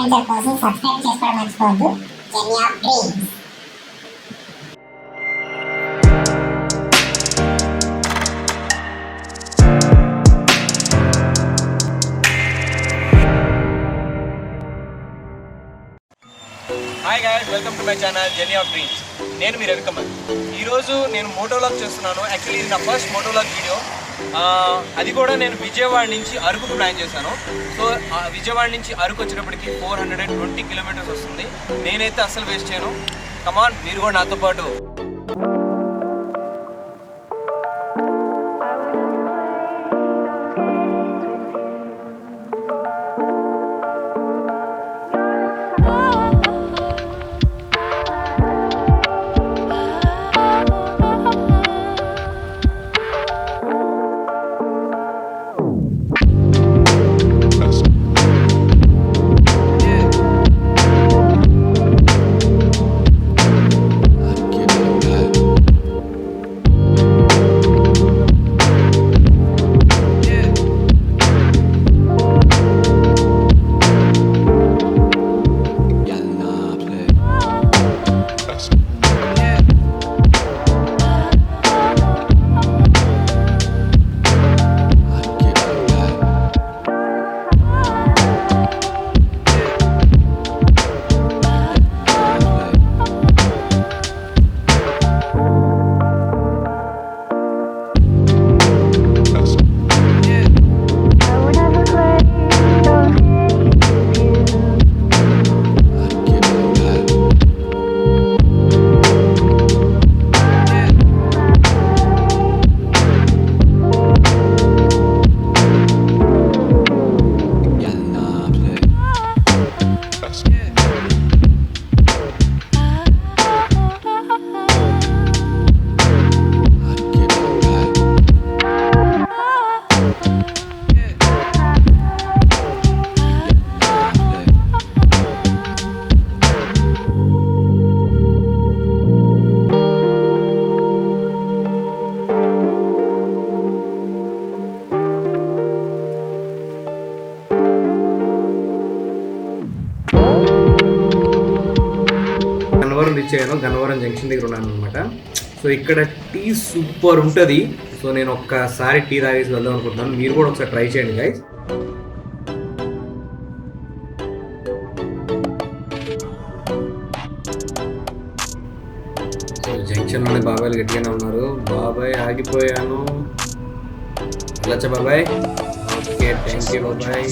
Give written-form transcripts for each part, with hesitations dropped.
Adventure కోసం subscribe చేసుకోవడం మర్చిపోవద్దు. Journey of dreams. Hi guys, welcome to my channel journey of dreams. నేను మీ రవి కమల్. ఈరోజు నేను మోటోవ్లాగ్ చేస్తున్నాను. యాక్చువల్లీ ఇది నా ఫస్ట్ మోటోవ్లాగ్ వీడియో. అది కూడా నేను విజయవాడ నుంచి అరకుకు ప్లాన్ చేశాను. సో విజయవాడ నుంచి అరకు వచ్చేటప్పటికి 420 కిలోమీటర్స్ వస్తుంది. నేనైతే అస్సలు వేస్ట్ చేయను. కమాన్, మీరు కూడా నాతో పాటు. గన్నవరం జంక్షన్ దగ్గర ఉన్నాను అనమాట. సో ఇక్కడ టీ సూపర్ ఉంటుంది. సో నేను ఒక్కసారి టీ తాగేసి వెళ్దాం అనుకుంటున్నాను. మీరు కూడా ఒకసారి ట్రై చేయండి గైస్. సో జంక్షన్లోనే బాబాయ్లు గట్టిగానే ఉన్నారు. బాబాయ్ ఆగిపోయాను. వెళ్ళొచ్చా బాబాయ్? ఓకే, థ్యాంక్ యూ బాబాయ్.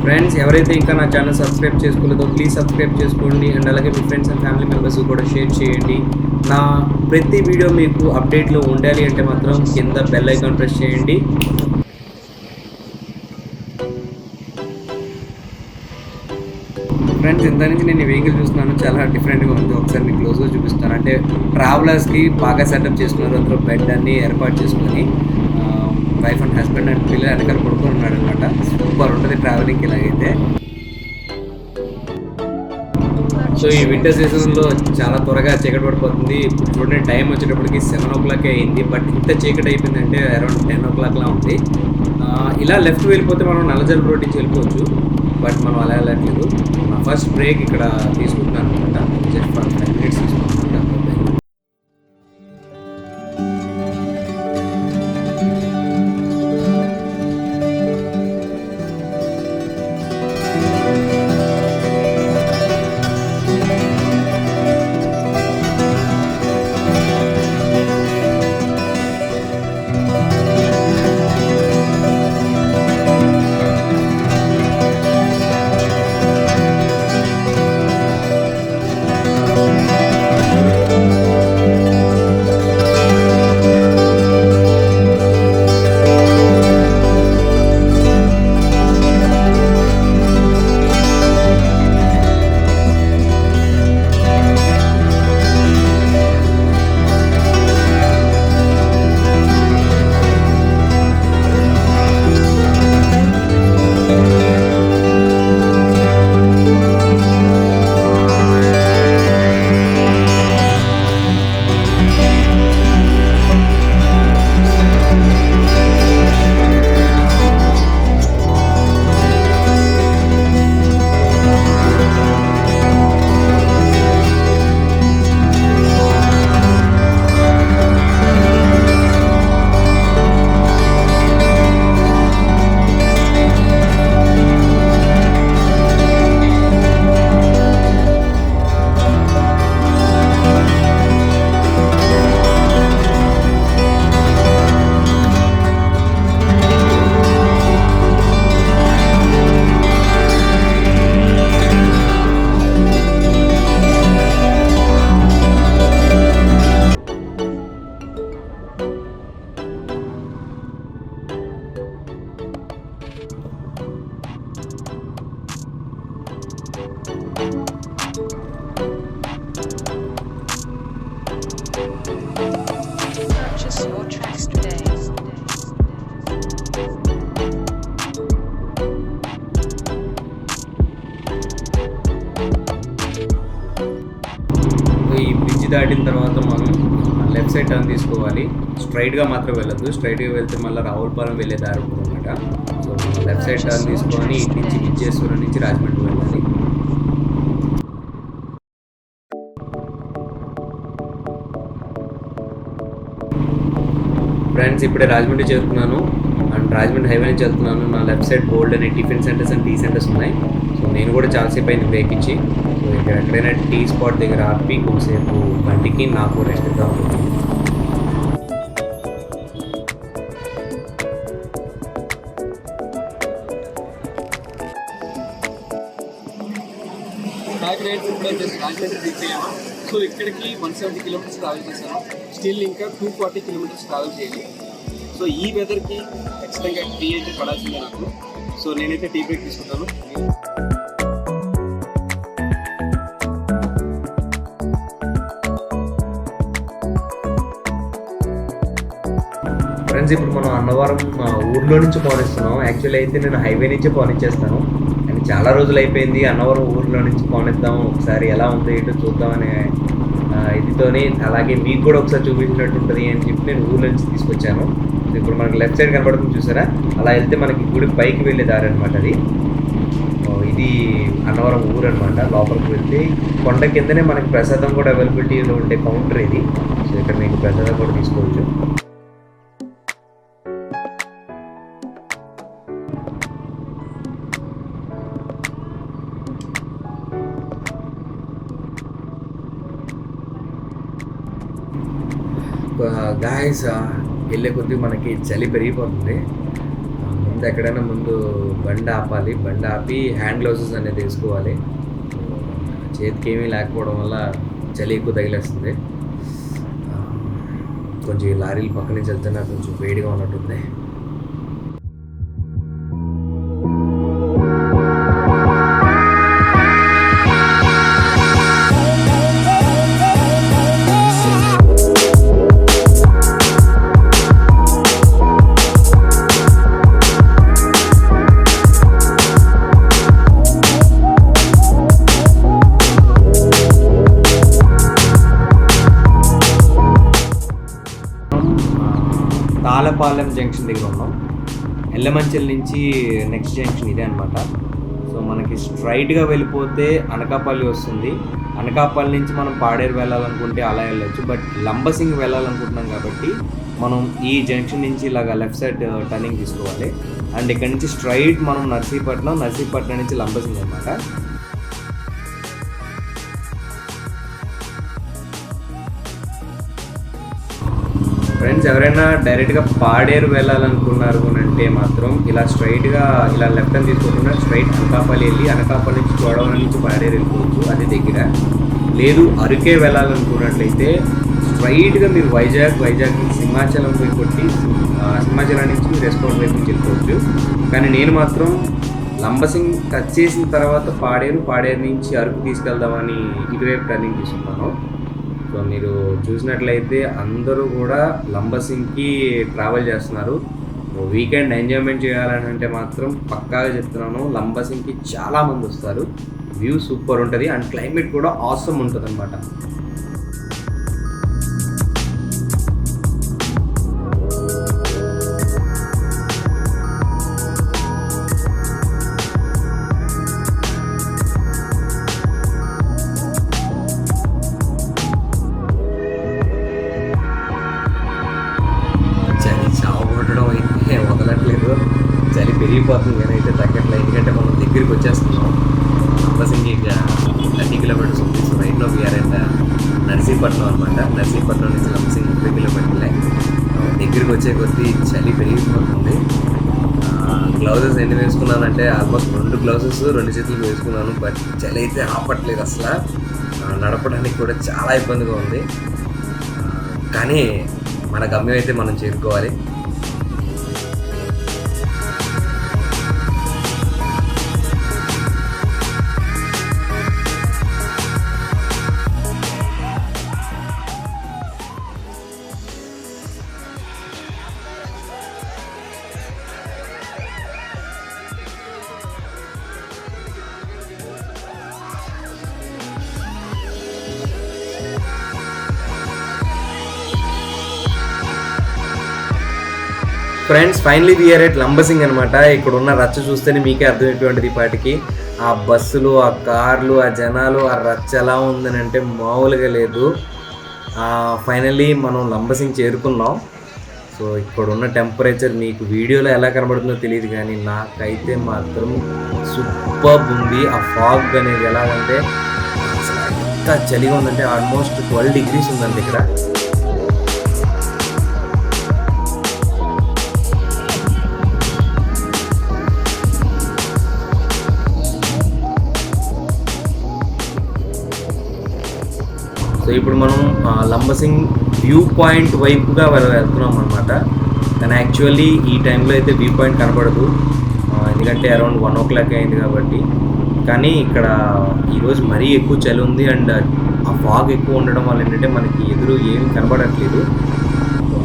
ఫ్రెండ్స్, ఎవరైతే ఇంకా నా ఛానల్ సబ్స్క్రైబ్ చేసుకోలేదో ప్లీజ్ సబ్స్క్రైబ్ చేసుకోండి. అండ్ అలాగే మీ ఫ్రెండ్స్ అండ్ ఫ్యామిలీ మెంబర్స్ కూడా షేర్ చేయండి. నా ప్రతి వీడియో మీకు అప్డేట్లో ఉండాలి అంటే మాత్రం కింద బెల్ ఐకాన్ ప్రెస్ చేయండి. ఫ్రెండ్స్, ఇంత నుంచి నేను ఈ వెహికల్ చూస్తున్నాను, చాలా డిఫరెంట్గా ఉంది. ఒకసారి మీకు క్లోజ్గా చూపిస్తాను. అంటే ట్రావెలర్స్కి బాగా సెటప్ చేసుకున్నారు. అందులో బెడ్ అన్ని ఏర్పాటు చేసుకొని వైఫ్ అండ్ హస్బెండ్ అండ్ పిల్లలు వెనకాల పడుకొని ఉన్నాడు అనమాట. సూపర్ ఉంటుంది ట్రావెలింగ్కి ఇలాగైతే. సో ఈ వింటర్ సీజన్లో చాలా త్వరగా చీకటి పడిపోతుంది. ఇప్పుడు చూడండి, టైం వచ్చేటప్పటికి 7 o'clock అయింది. బట్ ఇంత చీకటి అయిపోయిందంటే అరౌండ్ 10 o'clock ఉంది. ఇలా లెఫ్ట్ వెళ్ళిపోతే మనం నల్లజల్ రోడ్ నుంచి వెళ్ళిపోవచ్చు. బట్ మనం అలా వెళ్ళట్లేదు. నా ఫస్ట్ బ్రేక్ ఇక్కడ తీసుకుంటున్నాను అనమాట. జస్ట్ 5 minutes తీసుకుంటున్నాను. ఈ బ్రిడ్జ్ దాటిన తర్వాత మనం లెఫ్ట్ సైడ్ టర్న్ తీసుకోవాలి. స్ట్రైట్గా మాత్రం వెళ్ళొద్దు. స్ట్రైట్గా వెళ్తే మళ్ళీ రావులపాలెం వెళ్ళే దారి ఉంటుంది అనమాట. సో మనం లెఫ్ట్ సైడ్ టర్న్ తీసుకొని ఇటు నుంచి విజయేశ్వరం నుంచి రాజమండ్రి వెళ్ళాలి. ఫ్రెండ్స్, ఇప్పుడే రాజమండ్రి చేరుకున్నాను అండ్ రాజమండ్రి హైవే నుంచి వెళ్తున్నాను. నా లెఫ్ట్ సైడ్ బోల్డ్ అనే tiffin centres and tea centres ఉన్నాయి. సో నేను కూడా చాలాసేపు అయింది బ్రేక్ ఇచ్చి. సో ఇక్కడ ఎక్కడైనా టీ స్పాట్ దగ్గర ఆపి కొంతసేపు బండికి నాకు రెస్ట్ ఇద్దాం అనుకుంటున్నాను. రాజమండ్రి రీచ్ అయ్యాము. సో ఇక్కడికి 170 కిలోమీటర్స్ ట్రావెల్ చేశాను. స్టిల్ ఇంకా 240 కిలోమీటర్స్ ట్రావెల్ చేయాలి. సో ఈ వెదర్కి ఖచ్చితంగా టీ అయితే పడాల్సిందే నాకు. సో నేనైతే టీ బ్రేక్ తీసుకుంటాను. ఫ్రెండ్స్, ఇప్పుడు మనం అన్నవరం ఊర్లో నుంచి పోనిస్తున్నాం. యాక్చువల్లీ అయితే నేను హైవే నుంచే పోనిచ్చేస్తాను. కానీ చాలా రోజులు అయిపోయింది అన్నవరం ఊర్లో నుంచి పోనిద్దాం, ఒకసారి ఎలా ఉందో ఏంటో చూద్దామనే ఇదితోని, అలాగే మీకు కూడా ఒకసారి చూపించినట్టు ఉంటుంది అని చెప్పి నేను ఊర్లో నుంచి తీసుకొచ్చాను. ఇప్పుడు మనకి లెఫ్ట్ సైడ్ కనబడుతుంది చూసారా, అలా వెళ్తే మనకి గుడి పైకి వెళ్ళే దారి అనమాట. అది ఇది అన్నవరం ఊరు అనమాట. లోపలికి వెళ్తే కొండ కిందనే మనకి ప్రసాదం కూడా అవైలబిలిటీలో ఉండే కౌంటర్ ఇది. సో ఇక్కడ మీకు ప్రసాదం కూడా తీసుకోవచ్చు. గాయస్, వెళ్ళే కొద్దీ మనకి చలి పెరిగిపోతుంది. ముందు ఎక్కడైనా బండి ఆపాలి. బండి ఆపి హ్యాండ్ గ్లౌజెస్ అనేది వేసుకోవాలి. చేతికి ఏమీ లేకపోవడం వల్ల చలి ఎక్కువ తగిలేస్తుంది. కొంచెం ఈ లారీలు పక్క నుంచి వెళ్తే నాకు కొంచెం వేడిగా ఉన్నట్టుంది. తాళ్ళపాలెం జంక్షన్ దగ్గర ఉన్నాం. ఎల్లమంచిల నుంచి నెక్స్ట్ జంక్షన్ ఇదే అనమాట. సో మనకి స్ట్రైట్గా వెళ్ళిపోతే అనకాపల్లి వస్తుంది. అనకాపల్లి నుంచి మనం పాడేరు వెళ్ళాలనుకుంటే అలా వెళ్ళొచ్చు. బట్ లంబసింగి వెళ్ళాలనుకుంటున్నాం కాబట్టి మనం ఈ జంక్షన్ నుంచి ఇలాగ లెఫ్ట్ సైడ్ టర్నింగ్ తీసుకోవాలి. అండ్ ఇక్కడ నుంచి స్ట్రైట్ మనం నర్సీపట్నం నుంచి లంబసింగి అనమాట. ఫ్రెండ్స్, ఎవరైనా డైరెక్ట్గా పాడేరు వెళ్ళాలనుకున్నారు అంటే మాత్రం ఇలా స్ట్రైట్గా ఇలా లెఫ్ట్ అని తీసుకోకుండా స్ట్రైట్ అనకాపల్లి వెళ్ళి అనకాపల్లి నుంచి గోడవరం నుంచి పాడేరు వెళ్ళిపోవచ్చు, అది దగ్గర. లేదు అరకే వెళ్ళాలనుకున్నట్లయితే స్ట్రైట్గా మీరు వైజాగ్ నుంచి సింహాచలం పోయి కొట్టి సింహాచలం నుంచి మీరు ఎస్కోట్ వైపు నుంచి వెళ్ళిపోవచ్చు. కానీ నేను మాత్రం లంబసింగ్ టచ్ చేసిన తర్వాత పాడేరు నుంచి అరకు తీసుకెళ్దామని ఇటువైపు టర్నింగ్ తీసుకున్నాను. సో మీరు చూసినట్లయితే అందరూ కూడా లంబసింగ్కి ట్రావెల్ చేస్తున్నారు. వీకెండ్ ఎంజాయ్మెంట్ చేయాలని అంటే మాత్రం పక్కాగా చెప్తున్నాను, లంబసింగ్కి చాలామంది వస్తారు. వ్యూ సూపర్ ఉంటుంది అండ్ క్లైమేట్ కూడా ఆసమ్ ఉంటుంది అనమాట. చలి పెరిగిపోతుంది కానీ అయితే తగ్గట్లేదు. ఎందుకంటే మనం దగ్గరికి వచ్చేస్తున్నాం. లంబసింగి 30 కిలోమీటర్స్ ఉంది. So right now we are and Narsipatnam అనమాట. నర్సీపట్నం నుంచి లంబసింగి 30 కిలోమీటర్లే. దగ్గరికి వచ్చే కొద్దీ చలి పెరిగిపోతుంది. గ్లౌజెస్ ఎన్ని వేసుకున్నానంటే ఆల్మోస్ట్ 2 గ్లౌజెస్ 2 చేతులు వేసుకున్నాను. బట్ చలి అయితే ఆపట్లేదు అసలు. నడపడానికి కూడా చాలా ఇబ్బందిగా ఉంది. కానీ మన గమ్యం అయితే మనం చేరుకోవాలి. Friends finally we are at Lambasing అనమాట. ఇక్కడ ఉన్న రచ్చ చూస్తేనే మీకే అర్థమైపోయింది. ఈ పాటికి ఆ బస్సులు, ఆ కార్లు, ఆ జనాలు, ఆ రచ్చ ఎలా ఉందని అంటే మామూలుగా లేదు. ఫైనలీ మనం లంబసింగ్ చేరుకున్నాం. సో ఇక్కడ ఉన్న టెంపరేచర్ మీకు వీడియోలో ఎలా కనబడుతుందో తెలియదు, కానీ నాకైతే మాత్రం సూపర్ ఉంది. ఆ ఫాగ్ అనేది ఎలాగంటే అసలు ఎంత చలిగా ఉందంటే ఆల్మోస్ట్ 12 degrees ఉందండి ఇక్కడ. సో ఇప్పుడు మనం లంబసింగ్ వ్యూ పాయింట్ వైపుగా వెళ్తున్నాం అనమాట. కానీ యాక్చువల్లీ ఈ టైంలో అయితే వ్యూ పాయింట్ కనపడదు, ఎందుకంటే అరౌండ్ 1 o'clock అయింది కాబట్టి. కానీ ఇక్కడ ఈరోజు మరీ ఎక్కువ చలి ఉంది అండ్ ఆ ఫాగ్ ఎక్కువ ఉండడం వల్ల ఏంటంటే మనకి ఎదురు ఏమి కనపడట్లేదు.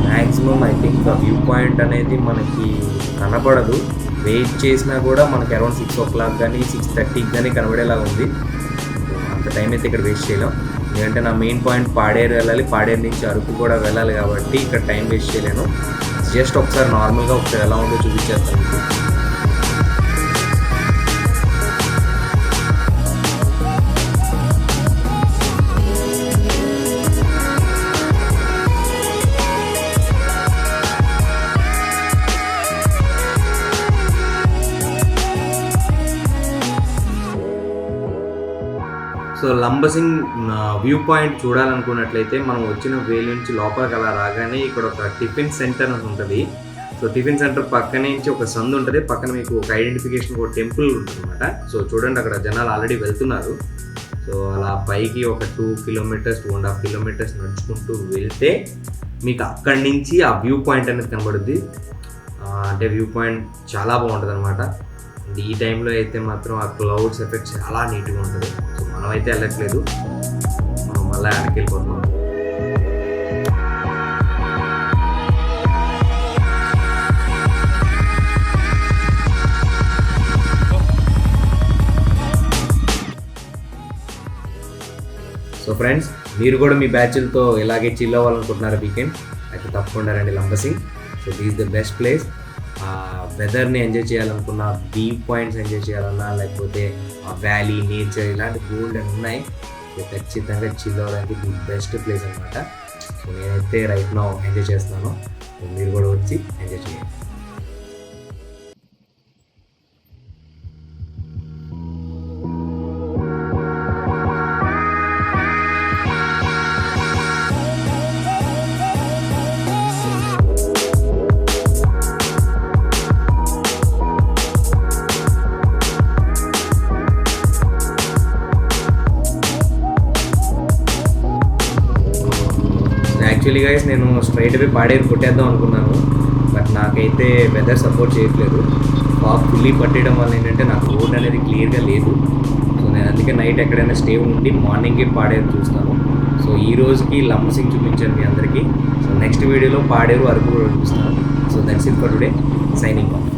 మ్యాక్సిమం ఐ థింక్ ఆ వ్యూ పాయింట్ అనేది మనకి కనపడదు. వెయిట్ చేసినా కూడా మనకి అరౌండ్ 6 o'clock కానీ 6:30 కానీ కనబడేలాగా ఉంది. అంత టైం అయితే ఇక్కడ వేస్ట్ చేయలేం, ఎందుకంటే నా మెయిన్ పాయింట్ పాడేరు వెళ్ళాలి. పాడేరు నుంచి అరకు కూడా వెళ్ళాలి కాబట్టి ఇక్కడ టైం వేస్ట్ చేయలేను. జస్ట్ ఒకసారి నార్మల్గా ఒకసారి ఎలా ఉందో చూపించేస్తాను మీకు. సో లంబసింగ్ వ్యూ పాయింట్ చూడాలనుకున్నట్లయితే మనం వచ్చిన వే నుంచి లోపలికి అలా రాగానే ఇక్కడ ఒక టిఫిన్ సెంటర్ అని ఉంటుంది. సో టిఫిన్ సెంటర్ పక్కన నుంచి ఒక సందు ఉంటుంది, పక్కన మీకు ఒక ఐడెంటిఫికేషన్ ఒక టెంపుల్ ఉంటుంది అనమాట. సో చూడండి అక్కడ జనాలు ఆల్రెడీ వెళ్తున్నారు. సో అలా పైకి ఒక 2 kilometers 2.5 kilometers నడుచుకుంటూ వెళ్తే మీకు అక్కడి నుంచి ఆ వ్యూ పాయింట్ అనేది కనబడుద్ది. అంటే వ్యూ పాయింట్ చాలా బాగుంటుంది అనమాట. ఈ టైంలో అయితే మాత్రం ఆ క్లౌడ్స్ ఎఫెక్ట్ చాలా నీట్గా ఉంటుంది. సో మనం అయితే వెళ్ళట్లేదు, మనం మళ్ళీ వెనక్కి వెళ్ళిపోతున్నాం. సో ఫ్రెండ్స్, మీరు కూడా మీ బ్యాచ్లతో ఇలాగే చిల్ అవ్వాలనుకుంటున్నారా వీకెండ్ అయితే తప్పకుండా రండి Lambasingi. So this the best place. వెదర్ని ఎంజాయ్ చేయాలనుకున్నా, వ్యూ పాయింట్స్ ఎంజాయ్ చేయాలన్నా, లేకపోతే వ్యాలీ, నేచర్ ఇలాంటి గోల్డ్ అని ఉన్నాయి. సో ఖచ్చితంగా చిల్ అవ్వడానికి ది బెస్ట్ ప్లేస్ అనమాట. సో నేనైతే రైట్ నౌ ఎంజాయ్ చేస్తున్నాను. సో మీరు కూడా వచ్చి ఎంజాయ్ చేయండి. యాక్చువల్లీ గైస్ నేను స్ట్రైట్ అవే పాడేరు కొట్టేద్దాం అనుకున్నాను, బట్ నాకైతే వెదర్ సపోర్ట్ చేయట్లేదు. ఫాగ్ ఫుల్లీ పట్టేయడం వల్ల ఏంటంటే నాకు రోడ్ అనేది క్లియర్గా లేదు. సో నేను అందుకే నైట్ ఎక్కడైనా స్టే ఉండి మార్నింగే పాడేరు చూస్తాను. సో ఈ రోజుకి లంబసింగ్ చూపించాను మీ అందరికీ. సో నెక్స్ట్ వీడియోలో పాడేరు, అరకు కూడా చూపిస్తాను. So that's it for today, signing off.